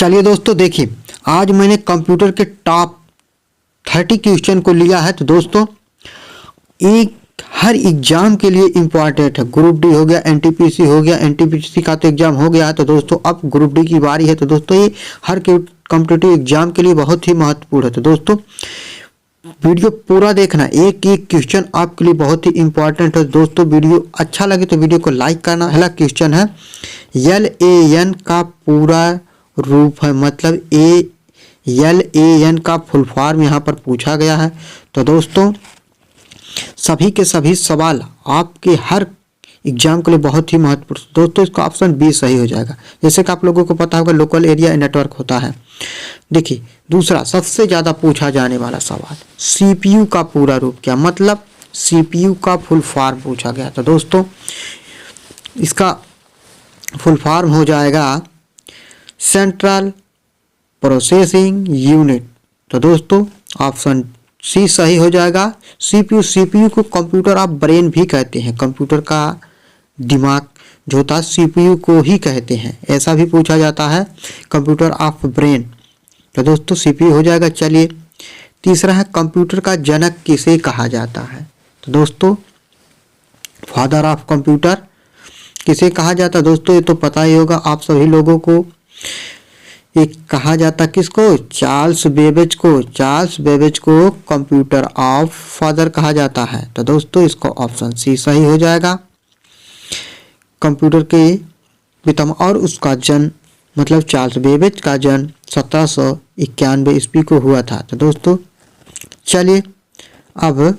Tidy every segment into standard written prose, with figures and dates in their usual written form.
चलिए दोस्तों देखिए, आज मैंने कंप्यूटर के टॉप 30 क्वेश्चन को लिया है। तो दोस्तों एक हर एग्जाम के लिए इम्पॉर्टेंट है। ग्रुप डी हो गया, एनटीपीसी हो गया, एनटीपीसी का तो एग्जाम हो गया है। तो दोस्तों अब ग्रुप डी की बारी है। तो दोस्तों ये हर कॉम्पिटिटिव एग्जाम के लिए बहुत ही महत्वपूर्ण है। तो दोस्तों वीडियो पूरा देखना, एक एक क्वेश्चन आपके लिए बहुत ही इंपॉर्टेंट है। दोस्तों वीडियो अच्छा लगे तो वीडियो को लाइक करना। पहला क्वेश्चन है LAN का पूरा रूप है, मतलब LAN का फुल फॉर्म यहाँ पर पूछा गया है। तो दोस्तों सभी के सभी सवाल आपके हर एग्जाम के लिए बहुत ही महत्वपूर्ण। दोस्तों इसका ऑप्शन बी सही हो जाएगा। जैसे कि आप लोगों को पता होगा लोकल एरिया नेटवर्क होता है। देखिए दूसरा सबसे ज़्यादा पूछा जाने वाला सवाल, CPU का पूरा रूप क्या, मतलब CPU का फुल फॉर्म पूछा गया। तो दोस्तों इसका फुल फॉर्म हो जाएगा सेंट्रल प्रोसेसिंग यूनिट। तो दोस्तों ऑप्शन सी सही हो जाएगा। CPU को कंप्यूटर ऑफ ब्रेन भी कहते हैं। कंप्यूटर का दिमाग जो होता है CPU को ही कहते हैं, ऐसा भी पूछा जाता है, कंप्यूटर ऑफ ब्रेन। तो दोस्तों CPU हो जाएगा। चलिए तीसरा है कंप्यूटर का जनक किसे कहा जाता है। तो दोस्तों फादर ऑफ कंप्यूटर किसे कहा जाता है। दोस्तों ये तो पता ही होगा आप सभी लोगों को। एक कहा जाता किसको, चार्ल्स बेबेज को कंप्यूटर ऑफ फादर कहा जाता है। तो दोस्तों इसको ऑप्शन सी सही हो जाएगा। कंप्यूटर के पितामह और उसका जन्म, मतलब चार्ल्स बेबेज का जन्म 1791 ईस्वी को हुआ था। तो दोस्तों चलिए अब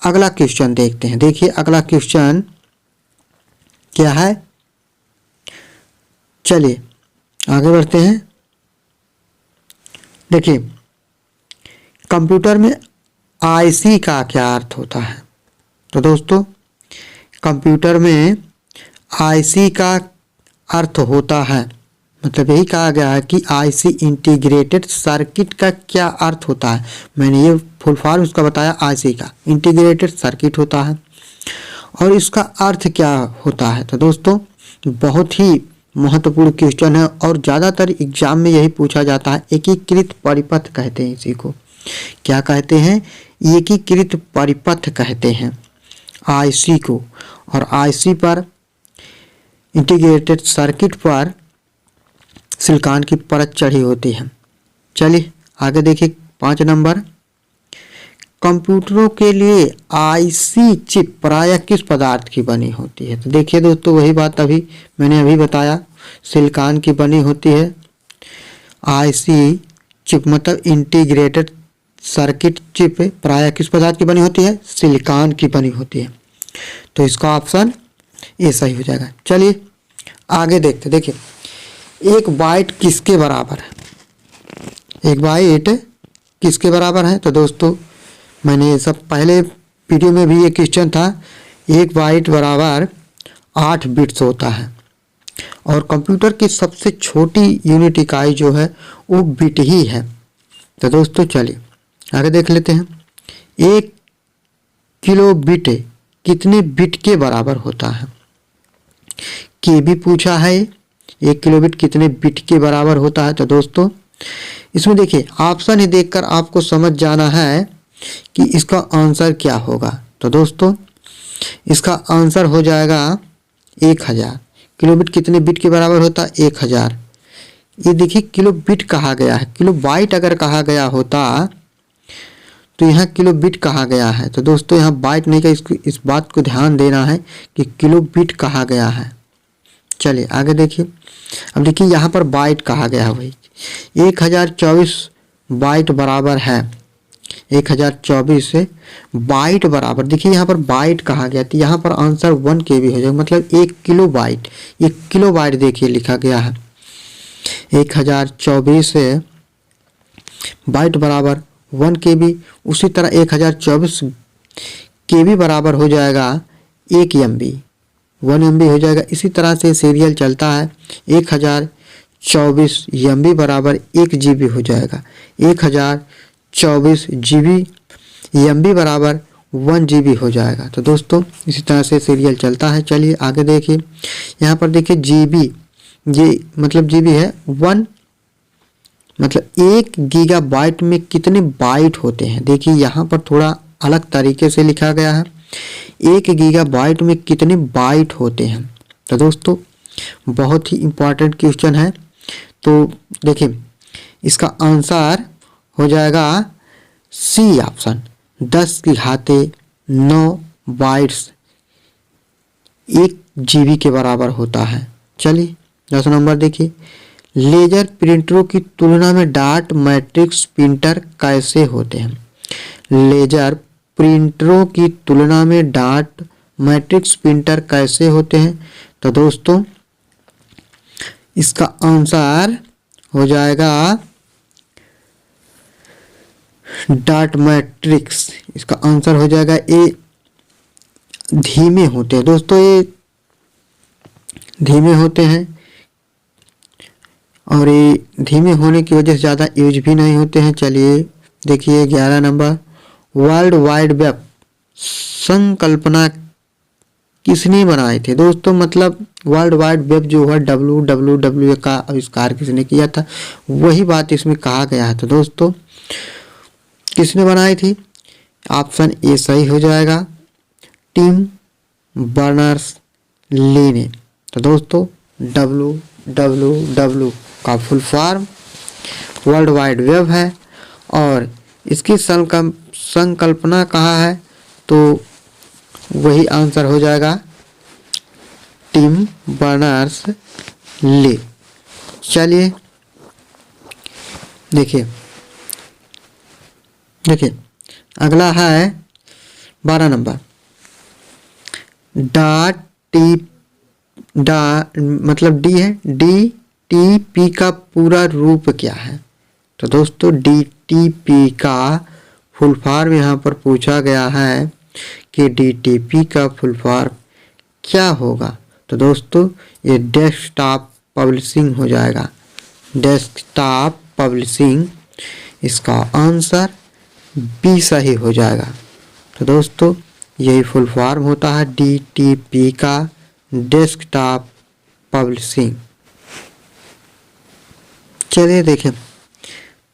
अगला क्वेश्चन देखते हैं। देखिए अगला क्वेश्चन क्या है, चलिए आगे बढ़ते हैं। देखिए कंप्यूटर में IC का क्या अर्थ होता है। तो दोस्तों कंप्यूटर में IC का अर्थ होता है, मतलब यही कहा गया है कि IC इंटीग्रेटेड सर्किट का क्या अर्थ होता है। मैंने ये फुल फॉर्म उसका बताया, IC का इंटीग्रेटेड सर्किट होता है। और इसका अर्थ क्या होता है। तो दोस्तों बहुत ही महत्वपूर्ण क्वेश्चन है और ज़्यादातर एग्जाम में यही पूछा जाता है। एकीकृत परिपथ कहते हैं इसी को। क्या कहते हैं, एकीकृत परिपथ कहते हैं IC को। और IC पर इंटीग्रेटेड सर्किट पर सिलिकॉन की परत चढ़ी होती है। चलिए आगे देखिए 5 नंबर, कंप्यूटरों के लिए IC चिप प्रायः किस पदार्थ की बनी होती है। तो देखिए दोस्तों वही बात मैंने अभी बताया, सिलिकॉन की बनी होती है। IC चिप मतलब इंटीग्रेटेड सर्किट चिप प्रायः किस पदार्थ की बनी होती है, सिलिकॉन की बनी होती है। तो इसका ऑप्शन ए सही हो जाएगा। चलिए आगे देखते। देखिए 1 बाइट किसके बराबर है, 1 बाइट किसके बराबर है। तो दोस्तों मैंने सब पहले वीडियो में भी ये क्वेश्चन था। 1 बाइट बराबर 8 बिट्स होता है और कंप्यूटर की सबसे छोटी यूनिट इकाई जो है वो बिट ही है। तो दोस्तों चलिए आगे देख लेते हैं। 1 किलो बिट कितने बिट के बराबर होता है, के भी पूछा है। 1 किलो बिट कितने बिट के बराबर होता है। तो दोस्तों इसमें देखिए ऑप्शन ही देखकर आपको समझ जाना है कि इसका आंसर क्या होगा। तो दोस्तों इसका आंसर हो जाएगा 1000। किलो बिट कितने बिट के बराबर होता है, 1000। ये देखिए किलो बिट कहा गया है, किलो बाइट अगर कहा गया होता तो यहाँ किलो बिट कहा गया है। तो दोस्तों यहाँ बाइट नहीं का, इस बात को ध्यान देना है कि किलो बिट कहा गया है। चलिए आगे देखिए। अब देखिए यहाँ पर बाइट कहा गया है, वही 1024 बाइट बराबर है 1024 से बाइट बराबर। देखिए यहाँ पर बाइट कहा गया तो यहाँ पर आंसर 1 KB हो जाएगा, मतलब 1 किलो बाइट। 1 किलो बाइट देखिए लिखा गया है। 1024 से बाइट बराबर 1 KB। उसी तरह 1024 KB बराबर हो जाएगा 1 MB, 1 MB हो जाएगा। इसी तरह से सीरियल चलता है। 1024 MB बराबर 1 GB हो जाएगा। 1024 GB MB बराबर 1 GB हो जाएगा। तो दोस्तों इसी तरह से सीरियल चलता है। चलिए आगे देखिए। यहाँ पर देखिए GB, ये मतलब GB है 1 मतलब 1 गीगाबाइट में कितने बाइट होते हैं। देखिए यहाँ पर थोड़ा अलग तरीके से लिखा गया है, 1 गीगाबाइट में कितने बाइट होते हैं। तो दोस्तों बहुत ही इम्पोर्टेंट क्वेश्चन है। तो देखिए इसका आंसर हो जाएगा सी ऑप्शन, 10⁻9 बाइट्स 1 GB के बराबर होता है। चलिए 10 नंबर देखिए, लेजर प्रिंटरों की तुलना में डॉट मैट्रिक्स प्रिंटर कैसे होते हैं। लेजर प्रिंटरों की तुलना में डॉट मैट्रिक्स प्रिंटर कैसे होते हैं। तो दोस्तों इसका आंसर हो जाएगा डॉट मैट्रिक्स, इसका आंसर हो जाएगा ए, धीमे होते हैं। दोस्तों ये धीमे होते हैं और ये धीमे होने की वजह से ज़्यादा यूज भी नहीं होते हैं। चलिए देखिए 11 नंबर, वर्ल्ड वाइड वेब संकल्पना किसने बनाए थे। दोस्तों मतलब वर्ल्ड वाइड वेब जो है WWW का आविष्कार किसने किया था, वही बात इसमें कहा गया है। तो दोस्तों किसने बनाई थी, ऑप्शन ए सही हो जाएगा, टिम बर्नर्स ली ने। तो दोस्तों WWW का full form world wide web है और इसकी संकल्पना कहाँ है, तो वही आंसर हो जाएगा टिम बर्नर्स ली। चलिए देखिए अगला है 12 नंबर, मतलब डी है, DTP का पूरा रूप क्या है। तो दोस्तों DTP का फुल फॉर्म यहाँ पर पूछा गया है कि DTP का फुल फॉर्म क्या होगा। तो दोस्तों ये डेस्कटॉप पब्लिशिंग हो जाएगा, डेस्कटॉप पब्लिशिंग, इसका आंसर बी सही हो जाएगा। तो दोस्तों यही फुल फॉर्म होता है DTP का, डेस्कटॉप पब्लिशिंग। चलिए देखें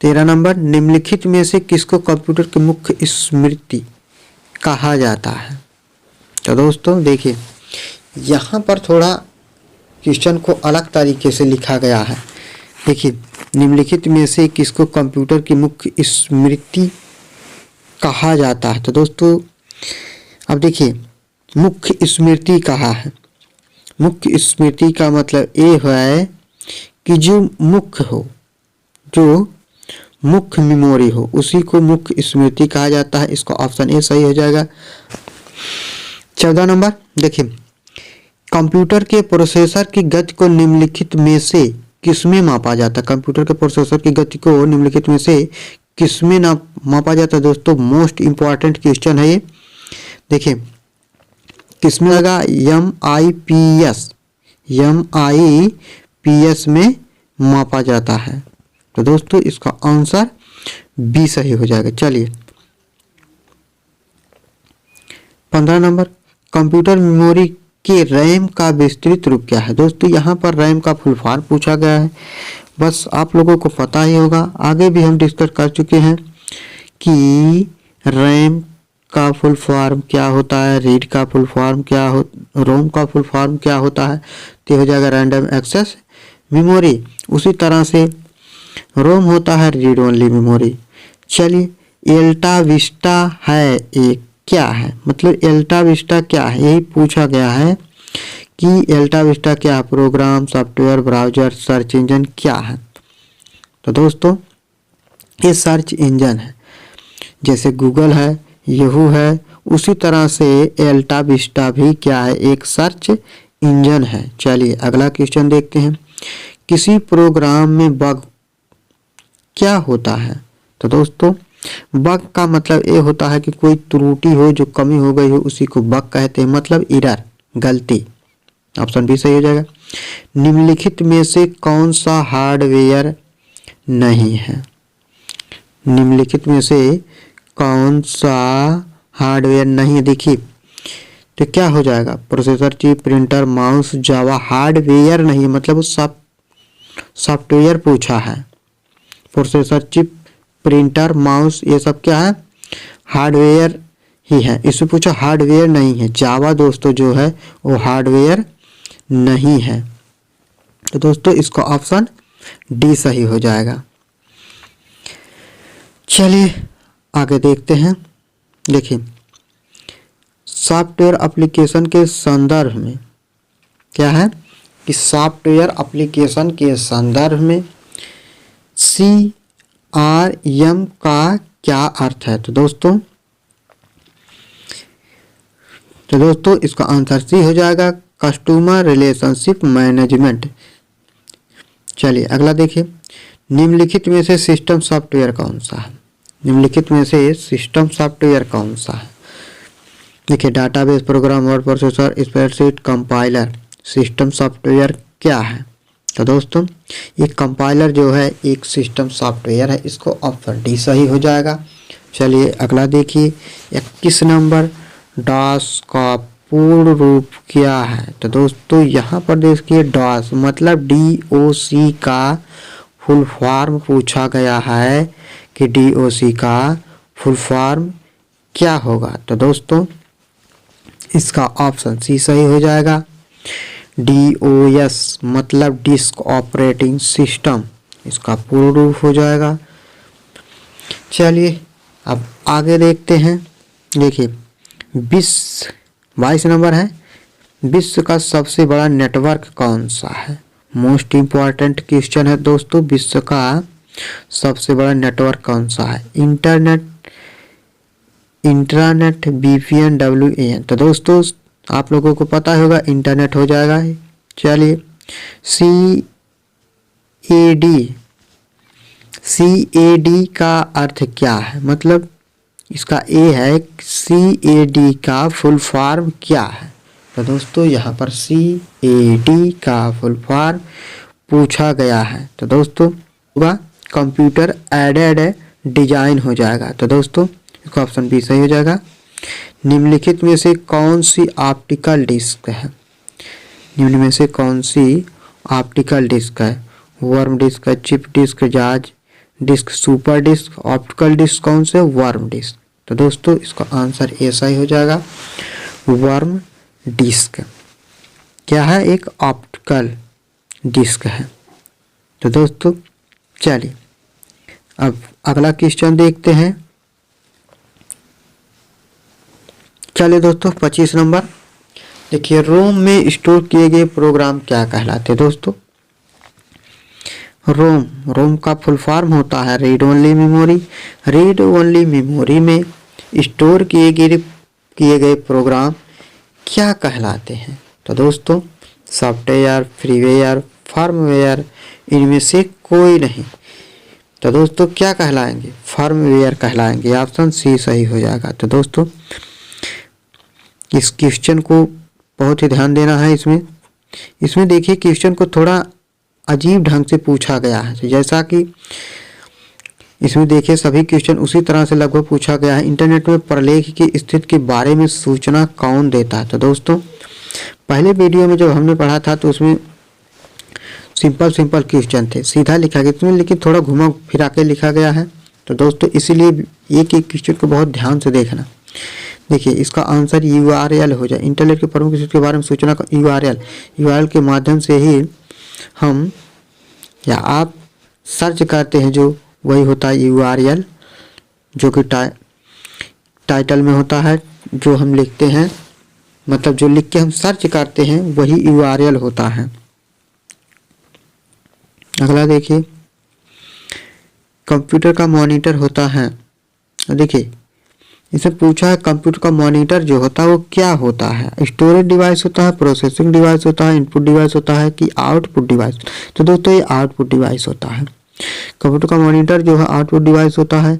13 नंबर, निम्नलिखित में से किसको कंप्यूटर की मुख्य स्मृति कहा जाता है। तो दोस्तों देखिए यहाँ पर थोड़ा क्वेश्चन को अलग तरीके से लिखा गया है। देखिए निम्नलिखित में से किसको कंप्यूटर की मुख्य स्मृति कहा जाता है। तो दोस्तों अब देखिए मुख्य स्मृति कहा है, मुख्य स्मृति का मतलब ये है कि जो मुख्य हो, जो मुख्य मेमोरी हो, उसी को मुख्य स्मृति कहा जाता है। इसको ऑप्शन ए सही हो जाएगा। 14 नंबर देखिए, कंप्यूटर के प्रोसेसर की गति को निम्नलिखित में से किसमें मापा जाता है। कंप्यूटर के प्रोसेसर की गति को निम्नलिखित में से किसमें ना मापा जाता है। दोस्तों मोस्ट इंपॉर्टेंट क्वेश्चन है ये। देखिए किसमें लगा, MIPS में मापा जाता है। तो दोस्तों इसका आंसर बी सही हो जाएगा। चलिए 15 नंबर, कंप्यूटर मेमोरी के रैम का विस्तृत रूप क्या है। दोस्तों यहाँ पर रैम का फुल फॉर्म पूछा गया है, बस आप लोगों को पता ही होगा, आगे भी हम डिस्कस कर चुके हैं कि रैम का फुल फॉर्म क्या होता है, रीड का फुल फॉर्म क्या हो, रोम का फुल फॉर्म क्या होता है। तो हो जाएगा रैंडम एक्सेस मेमोरी। उसी तरह से रोम होता है रीड ओनली मेमोरी। चलिए एल्टा विस्टा है एक क्या है, मतलब एल्टा विस्टा क्या है, यही पूछा गया है कि एल्टा विस्टा क्या है, program, software, browser, search engine क्या है। तो दोस्तों ये सर्च इंजन है, जैसे गूगल है, यहू है, उसी तरह से एल्टा विस्टा भी क्या है, एक सर्च इंजन है। चलिए अगला क्वेश्चन देखते हैं, किसी प्रोग्राम में बग क्या होता है। तो दोस्तों बग का मतलब ये होता है कि कोई त्रुटि हो, जो कमी हो गई हो, उसी को बग कहते हैं, मतलब एरर, गलती। ऑप्शन बी सही हो जाएगा। निम्नलिखित में से कौन सा हार्डवेयर नहीं है। निम्नलिखित में से कौन सा हार्डवेयर नहीं है। देखिए तो क्या हो जाएगा, प्रोसेसर, चिप, प्रिंटर, माउस, जावा। हार्डवेयर नहीं मतलब सॉफ्टवेयर पूछा है, प्रोसेसर चिप, प्रिंटर, माउस, ये सब क्या है, हार्डवेयर ही है। इसमें पूछा हार्डवेयर नहीं है, जावा दोस्तों जो है वो हार्डवेयर नहीं है। तो दोस्तों इसका ऑप्शन डी सही हो जाएगा। चलिए आगे देखते हैं। देखिए सॉफ्टवेयर एप्लीकेशन के संदर्भ में क्या है कि सॉफ्टवेयर एप्लीकेशन के संदर्भ में CRM का क्या अर्थ है। तो दोस्तों इसका आंसर सी हो जाएगा, कस्टमर रिलेशनशिप मैनेजमेंट। चलिए अगला देखिए, निम्नलिखित में से सिस्टम सॉफ्टवेयर कौन सा है। निम्नलिखित में से सिस्टम सॉफ्टवेयर कौन सा है। देखिए database, program, word processor, spreadsheet, compiler. System software क्या है। तो दोस्तों ये कंपाइलर जो है एक सिस्टम सॉफ्टवेयर है, इसको ऑप्शन डी सही हो जाएगा। चलिए अगला देखिए 21 नंबर, डॉस का पूर्ण रूप क्या है। तो दोस्तों यहाँ पर देखिए डॉस मतलब DOC का फुल फॉर्म पूछा गया है कि DOC का फुल फॉर्म क्या होगा। तो दोस्तों इसका ऑप्शन सी सही हो जाएगा। DOS मतलब डिस्क ऑपरेटिंग सिस्टम, इसका पूर्ण रूप हो जाएगा। चलिए अब आगे देखते हैं। देखिए 22 नंबर है, विश्व का सबसे बड़ा नेटवर्क कौन सा है। मोस्ट इम्पॉर्टेंट क्वेश्चन है दोस्तों, विश्व का सबसे बड़ा नेटवर्क कौन सा है। Intranet, VPN, WAN। तो दोस्तों आप लोगों को पता होगा इंटरनेट हो जाएगा। चलिए CAD का अर्थ क्या है, मतलब इसका ए है, CAD का फुल फॉर्म क्या है। तो दोस्तों यहाँ पर CAD का फुल फॉर्म पूछा गया है। तो दोस्तों होगा कंप्यूटर एडेड डिजाइन हो जाएगा। तो दोस्तों इसका ऑप्शन बी सही हो जाएगा। निम्नलिखित में से कौन सी ऑप्टिकल डिस्क है। निम्न में से कौन सी ऑप्टिकल डिस्क है। वर्म डिस्क है, chip disk, Jaz disk, super disk, optical disk कौन से, वर्म डिस्क। तो दोस्तों इसका आंसर ऐसा ही हो जाएगा, वर्म डिस्क क्या है, एक ऑप्टिकल डिस्क है। तो दोस्तों चलिए अब अगला क्वेश्चन देखते हैं। चलिए दोस्तों 25 नंबर देखिए, रोम में स्टोर किए गए प्रोग्राम क्या कहलाते हैं। दोस्तों रोम का फुल फॉर्म होता है read only memory. Read only memory में स्टोर किए गए प्रोग्राम क्या कहलाते हैं। तो दोस्तों सॉफ्टवेयर, फ्रीवेयर, फर्मवेयर, इनमें से कोई नहीं। तो दोस्तों क्या कहलाएंगे, फर्मवेयर कहलाएंगे। ऑप्शन सी सही हो जाएगा। तो दोस्तों इस क्वेश्चन को बहुत ही ध्यान देना है। इसमें देखिए क्वेश्चन को थोड़ा अजीब ढंग से पूछा गया है। जैसा कि इसमें देखिए सभी क्वेश्चन उसी तरह से लगभग पूछा गया है। इंटरनेट में प्रलेख की स्थिति के बारे में सूचना कौन देता है। तो दोस्तों पहले वीडियो में जब हमने पढ़ा था तो उसमें सिंपल क्वेश्चन थे, सीधा लिखा गया, इसमें लेकिन थोड़ा घुमा फिरा के लिखा गया है। तो दोस्तों इसीलिए एक क्वेश्चन को बहुत ध्यान से देखना। देखिए इसका आंसर URL हो जाए। इंटरनेट के प्रमुख स्थिति के बारे में सूचना का URL के माध्यम से ही हम या आप सर्च करते हैं, जो वही होता है URL, जो कि टाइटल में होता है। जो हम लिखते हैं, मतलब जो लिख के हम सर्च करते हैं वही URL होता है। अगला देखिए, कंप्यूटर का मॉनिटर होता है। देखिए इसे पूछा है कंप्यूटर का मॉनिटर जो होता है वो क्या होता है। स्टोरेज डिवाइस होता है, प्रोसेसिंग डिवाइस होता है, इनपुट डिवाइस होता है कि आउटपुट डिवाइस। तो दोस्तों ये आउटपुट डिवाइस होता है। कंप्यूटर का मॉनिटर जो है आउटपुट डिवाइस होता है।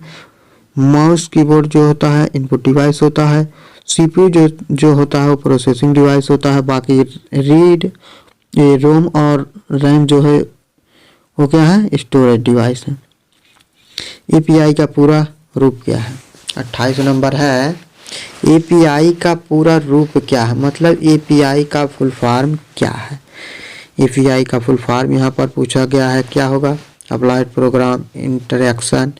माउस कीबोर्ड जो होता है इनपुट डिवाइस होता है। CPU जो होता है वो प्रोसेसिंग डिवाइस होता है। बाकी रोम और रैम जो है वो क्या है, स्टोरेज डिवाइस है। API का पूरा रूप क्या है। 28 नंबर है, API का पूरा रूप क्या है, मतलब API का फुल फॉर्म क्या है। API का फुल फॉर्म यहाँ पर पूछा गया है, क्या होगा, applied program interaction,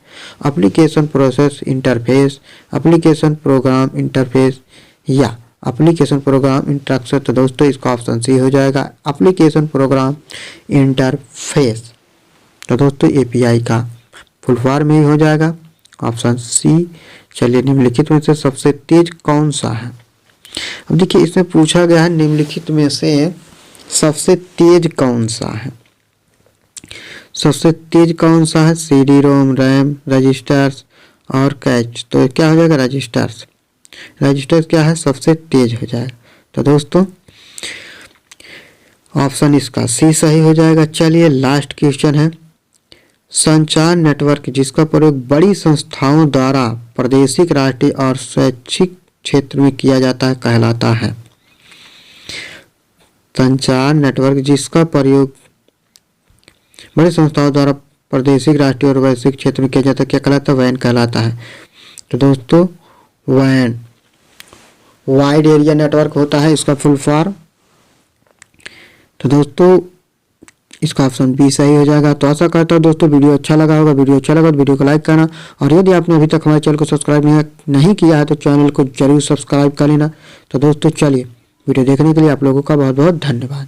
application process interface, application program interface या एप्लीकेशन प्रोग्राम इंटरैक्शन। तो दोस्तों इसका ऑप्शन सी हो जाएगा, एप्लीकेशन प्रोग्राम इंटरफेस। तो दोस्तों एपीआई का फुल फॉर्म ही हो जाएगा ऑप्शन सी। चलिए निम्नलिखित में से सबसे तेज कौन सा है। अब देखिए इसमें पूछा गया है निम्नलिखित में से सबसे तेज कौन सा है। सबसे तेज कौन सा है, सीडी रोम, रैम, रजिस्टर्स और कैच। तो क्या हो जाएगा, रजिस्टर्स। रजिस्टर्स क्या है, सबसे तेज हो जाएगा। तो दोस्तों ऑप्शन इसका सी सही हो जाएगा। चलिए लास्ट क्वेश्चन है, संचार नेटवर्क जिसका प्रयोग बड़ी संस्थाओं द्वारा प्रादेशिक, राष्ट्रीय और शैक्षिक क्षेत्र में किया जाता है कहलाता है। संचार नेटवर्क जिसका प्रयोग बड़ी संस्थाओं द्वारा प्रादेशिक, राष्ट्रीय और वैश्विक क्षेत्र में किया जाता है क्या कहलाता है, वैन कहलाता है। तो दोस्तों वैन वाइड एरिया नेटवर्क होता है इसका फुल फॉर्म। तो दोस्तों इसका ऑप्शन बी सही हो जाएगा। तो आशा करता हूँ दोस्तों वीडियो अच्छा लगा होगा। वीडियो अच्छा लगा तो वीडियो को लाइक करना, और यदि आपने अभी तक हमारे चैनल को सब्सक्राइब नहीं किया है तो चैनल को जरूर सब्सक्राइब कर लेना। तो दोस्तों चलिए वीडियो देखने के लिए आप लोगों का बहुत बहुत धन्यवाद।